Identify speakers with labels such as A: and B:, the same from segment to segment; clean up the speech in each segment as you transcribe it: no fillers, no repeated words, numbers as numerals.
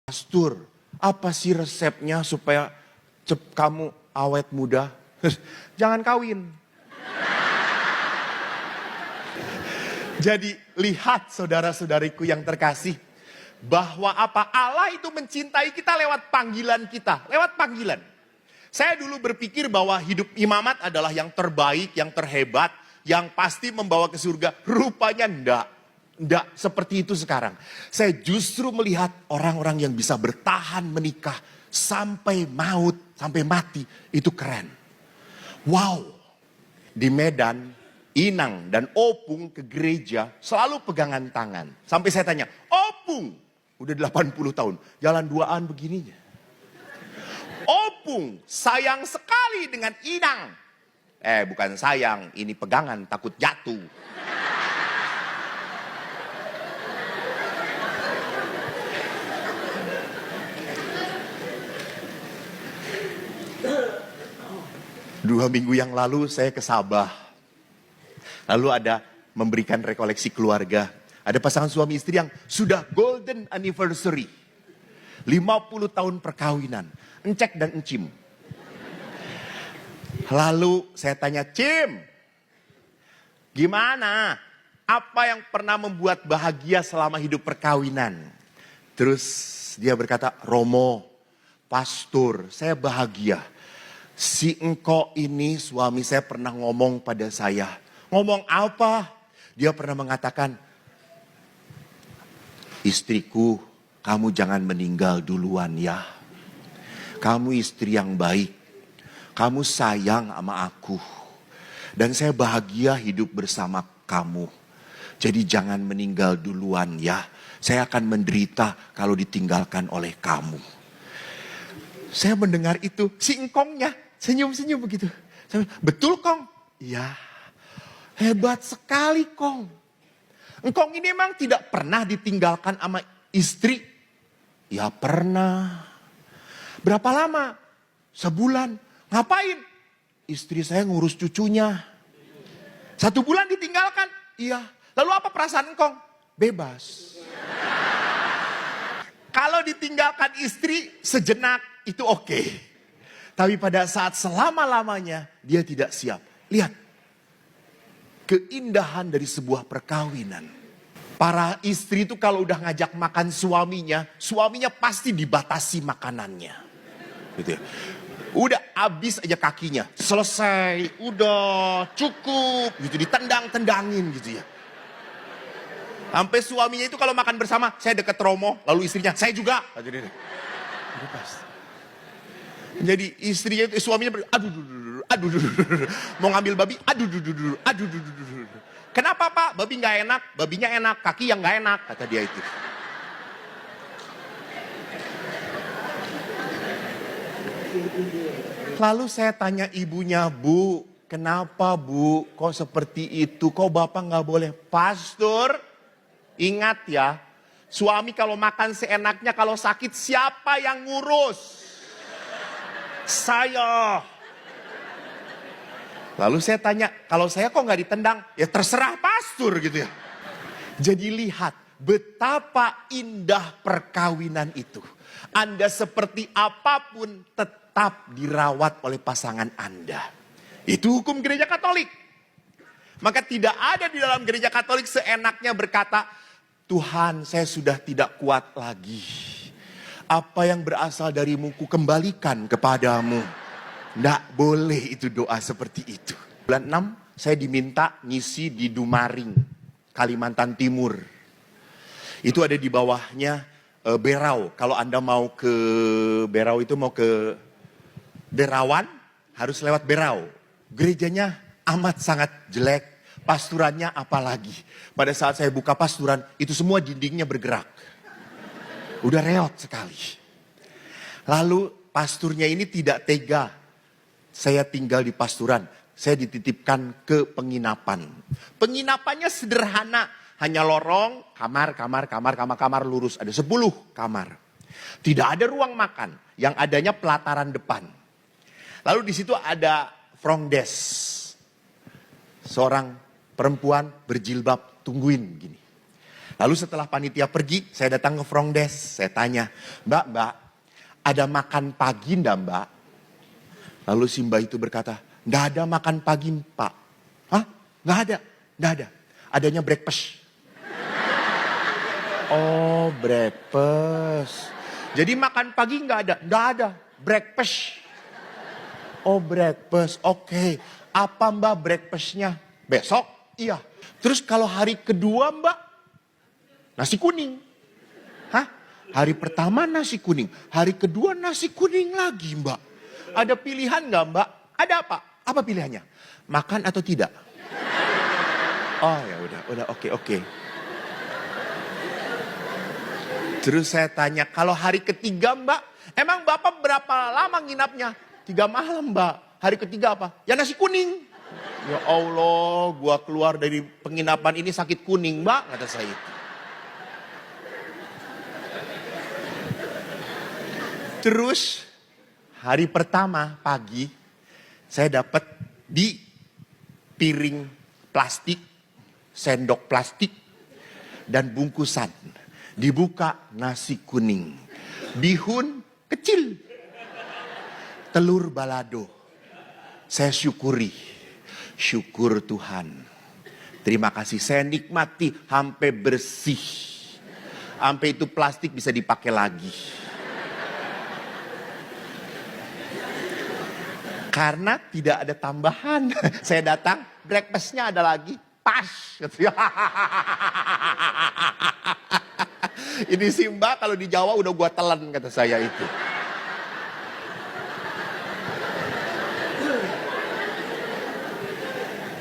A: Pastor, apa sih resepnya supaya kamu awet muda? Jangan kawin. Jadi lihat saudara-saudariku yang terkasih, bahwa apa? Allah itu mencintai kita lewat panggilan kita, lewat panggilan. Saya dulu berpikir bahwa hidup imamat adalah yang terbaik, yang terhebat, yang pasti membawa ke surga. Rupanya enggak. Enggak seperti itu sekarang. Saya justru melihat orang-orang yang bisa bertahan menikah sampai maut, sampai mati. Itu keren. Wow. Di Medan, Inang dan Opung ke gereja selalu pegangan tangan. Sampai saya tanya, Opung udah 80 tahun, jalan duaan begininya. Opung sayang sekali dengan Inang. Bukan sayang, ini pegangan takut jatuh. Dua minggu yang lalu saya ke Sabah. Lalu ada memberikan rekoleksi keluarga. Ada pasangan suami istri yang sudah golden anniversary. 50 tahun perkawinan. Encek dan encim. Lalu saya tanya, Cim, gimana? Apa yang pernah membuat bahagia selama hidup perkawinan? Terus dia berkata, Romo, pastor, saya bahagia. Si engkau ini suami saya pernah ngomong pada saya. Ngomong apa? Dia pernah mengatakan, istriku, kamu jangan meninggal duluan ya. Kamu istri yang baik. Kamu sayang sama aku. Dan saya bahagia hidup bersama kamu. Jadi jangan meninggal duluan ya. Saya akan menderita kalau ditinggalkan oleh kamu. Saya mendengar itu, si engkongnya senyum-senyum begitu. Saya, betul Kong? Iya. Hebat sekali Kong. Engkong ini memang tidak pernah ditinggalkan sama istri? Ya pernah. Berapa lama? Sebulan. Ngapain? Istri saya ngurus cucunya. 1 bulan ditinggalkan? Iya. Lalu apa perasaan engkong? Bebas. Kalau ditinggalkan istri sejenak itu oke. Tapi pada saat selama-lamanya dia tidak siap. Lihat. Keindahan dari sebuah perkawinan. Para istri itu kalau udah ngajak makan suaminya pasti dibatasi makanannya. Gitu ya. Udah habis aja kakinya. Selesai, udah cukup gitu, ditendang-tendangin gitu ya. Sampai suaminya itu kalau makan bersama, saya deket Romo, lalu istrinya, saya juga. Jadi istrinya itu, suaminya aduh, mau ngambil babi, aduh. Kenapa Pak? Babi nggak enak, babinya enak, kaki yang nggak enak, kata dia itu. Lalu saya tanya ibunya, Bu, kenapa Bu, kok seperti itu, kok Bapak nggak boleh? Pastor, ingat ya, suami kalau makan seenaknya, kalau sakit siapa yang ngurus? Saya. Lalu saya tanya, kalau saya kok nggak ditendang? Ya terserah pastor gitu ya. Jadi lihat betapa indah perkawinan itu. Anda seperti apapun tetap dirawat oleh pasangan Anda. Itu hukum gereja Katolik. Maka tidak ada di dalam gereja Katolik seenaknya berkata, Tuhan saya sudah tidak kuat lagi. Apa yang berasal darimu ku kembalikan kepadamu. Nggak boleh itu doa seperti itu. Bulan 6 saya diminta ngisi di Dumaring, Kalimantan Timur. Itu ada di bawahnya Berau. Kalau Anda mau ke Berau itu mau ke Derawan, harus lewat Berau. Gerejanya amat sangat jelek, pasturannya apalagi. Pada saat saya buka pasturan, itu semua dindingnya bergerak. Udah reot sekali. Lalu pasturnya ini tidak tega. Saya tinggal di pasturan, saya dititipkan ke penginapan. Penginapannya sederhana, hanya lorong, kamar lurus, ada 10 kamar. Tidak ada ruang makan, yang adanya pelataran depan. Lalu di situ ada front desk. Seorang perempuan berjilbab tungguin gini. Lalu setelah panitia pergi, saya datang ke front desk. Saya tanya, Mbak, ada makan pagi enggak Mbak? Lalu si Mbak itu berkata, enggak ada makan pagi Pak. Hah? Enggak ada. Adanya breakfast. Oh, breakfast. Jadi makan pagi enggak ada. Breakfast. Oh, breakfast. Oke. Apa Mbak breakfastnya? Besok? Iya. Terus kalau hari kedua Mbak? Nasi kuning. Hah? Hari pertama nasi kuning. Hari kedua nasi kuning lagi Mbak. Ada pilihan nggak Mbak? Ada apa? Apa pilihannya? Makan atau tidak? Oh ya udah oke. Terus saya tanya, kalau hari ketiga Mbak, emang Bapak berapa lama nginapnya? 3 malam Mbak. Hari ketiga apa? Ya nasi kuning. Ya Allah, gua keluar dari penginapan ini sakit kuning Mbak, kata saya itu. Terus hari pertama pagi saya dapat di piring plastik, sendok plastik dan bungkusan. Dibuka nasi kuning, bihun kecil, telur balado. Saya syukur Tuhan. Terima kasih, saya nikmati sampai bersih. Sampai itu plastik bisa dipakai lagi. Karena tidak ada tambahan. Saya datang, breakfastnya ada lagi. Pas. Ini si Mbak kalau di Jawa udah gua telan, kata saya itu.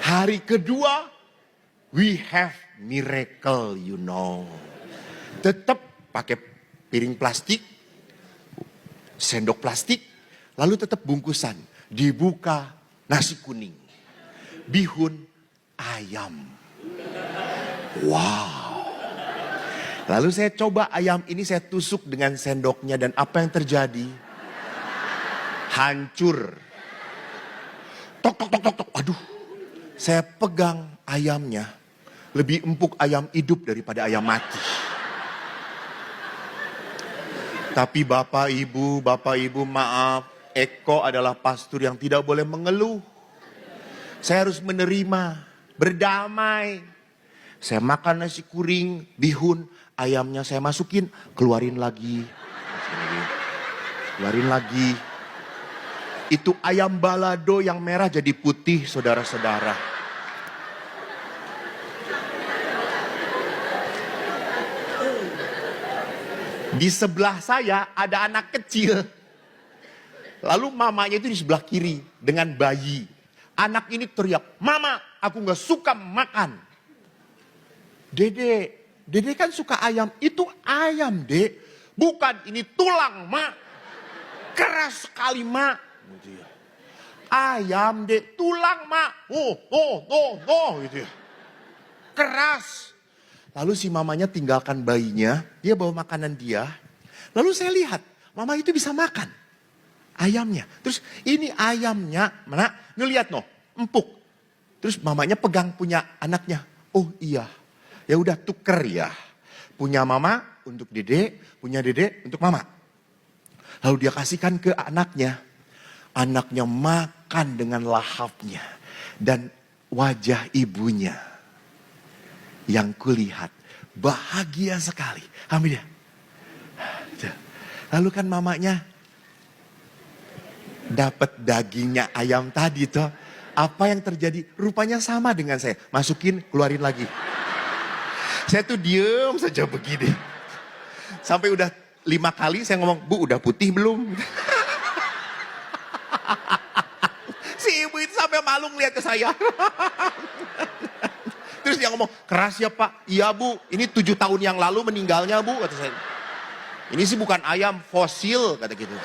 A: Hari kedua, we have miracle, you know. Tetap pakai piring plastik, sendok plastik, lalu tetap bungkusan. Dibuka nasi kuning, bihun ayam. Wow. Lalu saya coba ayam ini, saya tusuk dengan sendoknya, dan apa yang terjadi? Hancur. Tok. Aduh. Saya pegang ayamnya, lebih empuk ayam hidup daripada ayam mati. Tapi Bapak Ibu maaf. Eko adalah pastor yang tidak boleh mengeluh. Saya harus menerima, berdamai. Saya makan nasi kuning, bihun, ayamnya saya masukin, keluarin lagi. Itu ayam balado yang merah jadi putih, saudara-saudara. Di sebelah saya ada anak kecil. Lalu mamanya itu di sebelah kiri dengan bayi. Anak ini teriak, Mama, aku gak suka makan. Dede kan suka ayam. Itu ayam, Dek. Bukan, ini tulang, Mak. Keras sekali, Mak. Ayam, Dek. Tulang, Mak. Gitu ya. Keras. Lalu si mamanya tinggalkan bayinya. Dia bawa makanan dia. Lalu saya lihat, mama itu bisa makan ayamnya. Terus ini ayamnya, mana? Ngeliat empuk. Terus mamanya pegang punya anaknya. Oh iya, ya udah tuker ya. Punya mama untuk Dede, punya Dede untuk mama. Lalu dia kasihkan ke anaknya. Anaknya makan dengan lahapnya. Dan wajah ibunya yang kulihat bahagia sekali. Amin ya. Lalu kan mamanya dapat dagingnya ayam tadi toh. Apa yang terjadi? Rupanya sama dengan saya. Masukin, keluarin lagi. Saya tuh diem saja begini. Sampai udah 5 kali saya ngomong, Bu udah putih belum? Si ibu itu sampai malu ngeliat ke saya. Terus dia ngomong, keras ya Pak? Iya Bu, ini 7 tahun yang lalu meninggalnya Bu, kata saya. Ini sih bukan ayam, fosil, kata gitu.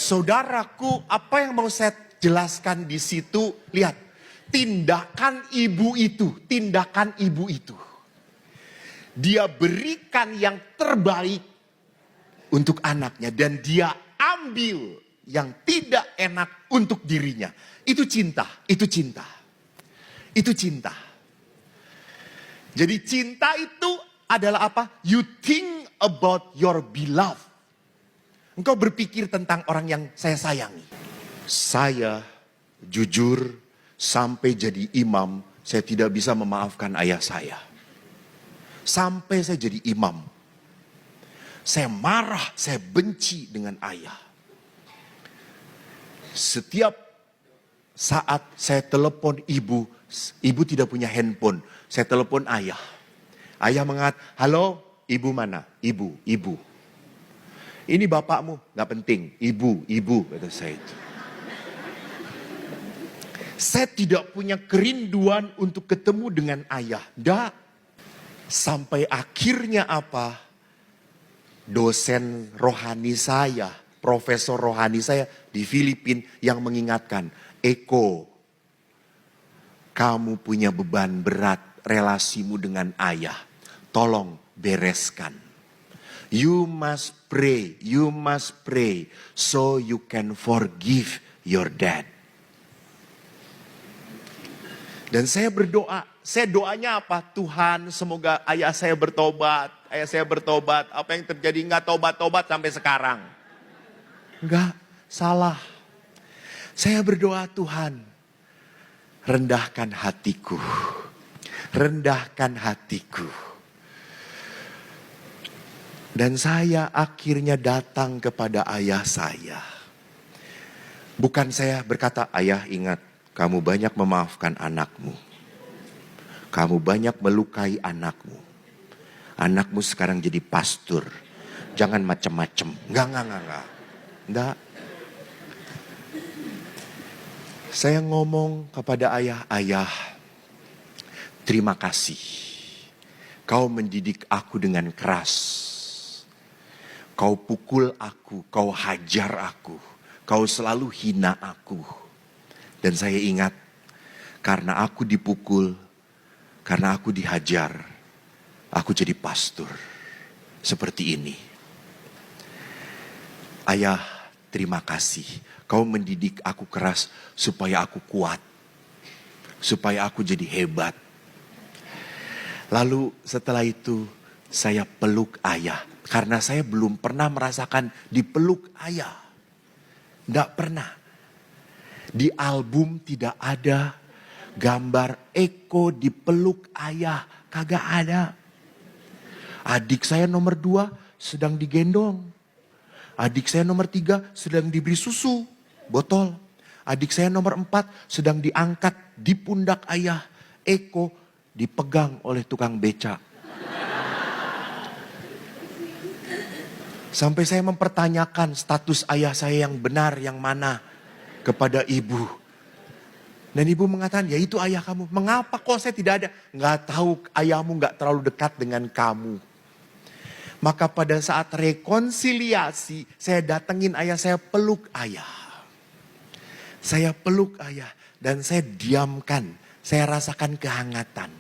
A: Saudaraku, apa yang mau saya jelaskan di situ? Lihat, tindakan ibu itu. Dia berikan yang terbaik untuk anaknya dan dia ambil yang tidak enak untuk dirinya. Itu cinta, itu cinta. Itu cinta. Jadi cinta itu adalah apa? You think about your beloved. Engkau berpikir tentang orang yang saya sayangi. Saya jujur sampai jadi imam, saya tidak bisa memaafkan ayah saya. Sampai saya jadi imam, saya marah, saya benci dengan ayah. Setiap saat saya telepon ibu, ibu tidak punya handphone. Saya telepon ayah. Ayah mengatakan, halo, ibu mana? Ibu. Ini bapakmu, gak penting. Ibu, kata saya itu. Saya tidak punya kerinduan untuk ketemu dengan ayah. Nggak. Sampai akhirnya apa? Dosen rohani saya, profesor rohani saya di Filipina yang mengingatkan, Eko, kamu punya beban berat relasimu dengan ayah. Tolong bereskan. You must pray so you can forgive your dad. Dan saya berdoa, doanya apa? Tuhan, semoga ayah saya bertobat. Apa yang terjadi nggak tobat-tobat sampai sekarang. Enggak, salah. Saya berdoa, Tuhan, rendahkan hatiku. Rendahkan hatiku. Dan saya akhirnya datang kepada ayah saya. Bukan saya berkata, ayah ingat, kamu banyak memaafkan anakmu. Kamu banyak melukai anakmu. Anakmu sekarang jadi pastor. Jangan macem-macem. Enggak. Saya ngomong kepada ayah, terima kasih. Kau mendidik aku dengan keras. Kau pukul aku, kau hajar aku. Kau selalu hina aku. Dan saya ingat, karena aku dipukul, karena aku dihajar, aku jadi pastor. Seperti ini. Ayah, terima kasih. Kau mendidik aku keras supaya aku kuat. Supaya aku jadi hebat. Lalu setelah itu saya peluk ayah. Karena saya belum pernah merasakan dipeluk ayah. Tidak pernah. Di album tidak ada gambar Eko dipeluk ayah. Kagak ada. Adik saya nomor 2 sedang digendong. Adik saya nomor 3 sedang diberi susu botol. Adik saya nomor 4 sedang diangkat di pundak ayah. Eko dipegang oleh tukang beca. Sampai saya mempertanyakan status ayah saya yang benar, yang mana kepada ibu. Dan ibu mengatakan, ya itu ayah kamu. Mengapa kok saya tidak ada? Nggak tahu, ayahmu nggak terlalu dekat dengan kamu. Maka pada saat rekonsiliasi, saya datengin ayah, saya peluk ayah. Saya peluk ayah dan saya diamkan. Saya rasakan kehangatan.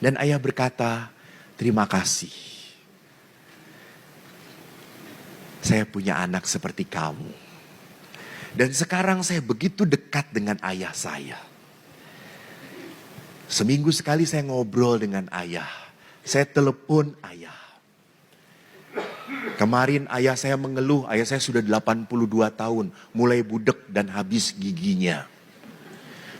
A: Dan ayah berkata, terima kasih. Saya punya anak seperti kamu. Dan sekarang saya begitu dekat dengan ayah saya. Seminggu sekali saya ngobrol dengan ayah. Saya telepon ayah. Kemarin ayah saya mengeluh, ayah saya sudah 82 tahun. Mulai budek dan habis giginya.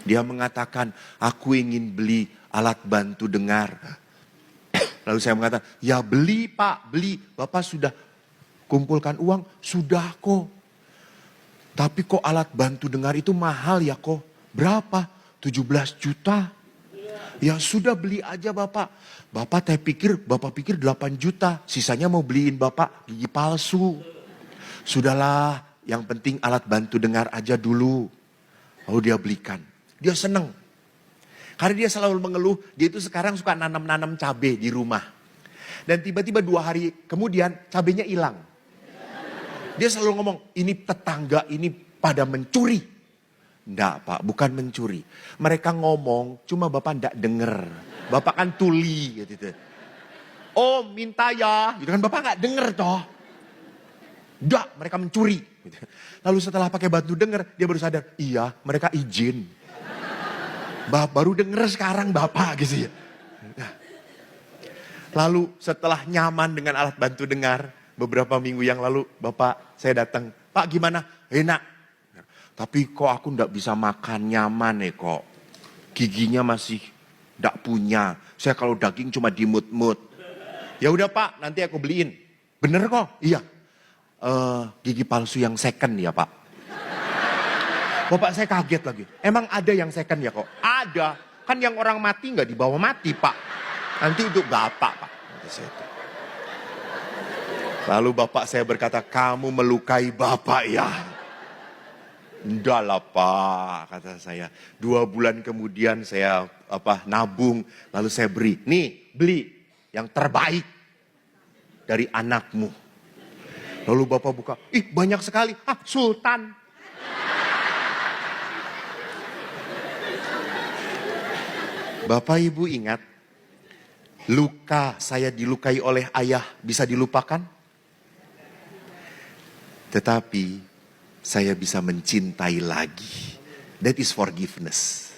A: Dia mengatakan, aku ingin beli alat bantu dengar. Lalu saya mengatakan, ya beli pak, beli. Bapak sudah kumpulkan uang, sudah kok. Tapi kok alat bantu dengar itu mahal ya kok. Berapa? 17 juta. Ya sudah beli aja bapak. Bapak pikir 8 juta. Sisanya mau beliin bapak gigi palsu. Sudahlah, yang penting alat bantu dengar aja dulu. Lalu dia belikan. Dia seneng. Karena dia selalu mengeluh, dia itu sekarang suka nanam-nanam cabai di rumah. Dan tiba-tiba 2 hari kemudian cabainya hilang. Dia selalu ngomong, ini tetangga ini pada mencuri. Enggak pak, bukan mencuri. Mereka ngomong, cuma bapak enggak denger. Bapak kan tuli gitu. Oh minta ya, gitu kan bapak enggak denger toh. Enggak, mereka mencuri. Gitu. Lalu setelah pakai bantu dengar, dia baru sadar, iya mereka izin. Baru denger sekarang Bapak gitu ya. Nah, lalu setelah nyaman dengan alat bantu dengar, beberapa minggu yang lalu Bapak saya datang, Pak gimana? Enak. Tapi kok aku ndak bisa makan nyaman kok. Giginya masih ndak punya. Saya kalau daging cuma dimut-mut. Ya udah Pak, nanti aku beliin. Bener kok? Iya. Gigi palsu yang second ya Pak. Bapak saya kaget lagi. Emang ada yang second ya kok? Ada. Kan yang orang mati nggak dibawa mati Pak. Nanti untuk Bapak Pak. Lalu Bapak saya berkata, kamu melukai Bapak ya? Enggak lah Pak, kata saya. 2 bulan kemudian saya nabung. Lalu saya beri. Nih beli yang terbaik dari anakmu. Lalu Bapak buka, ih banyak sekali. Sultan. Bapak Ibu ingat, luka saya dilukai oleh ayah bisa dilupakan? Tetapi saya bisa mencintai lagi. That is forgiveness.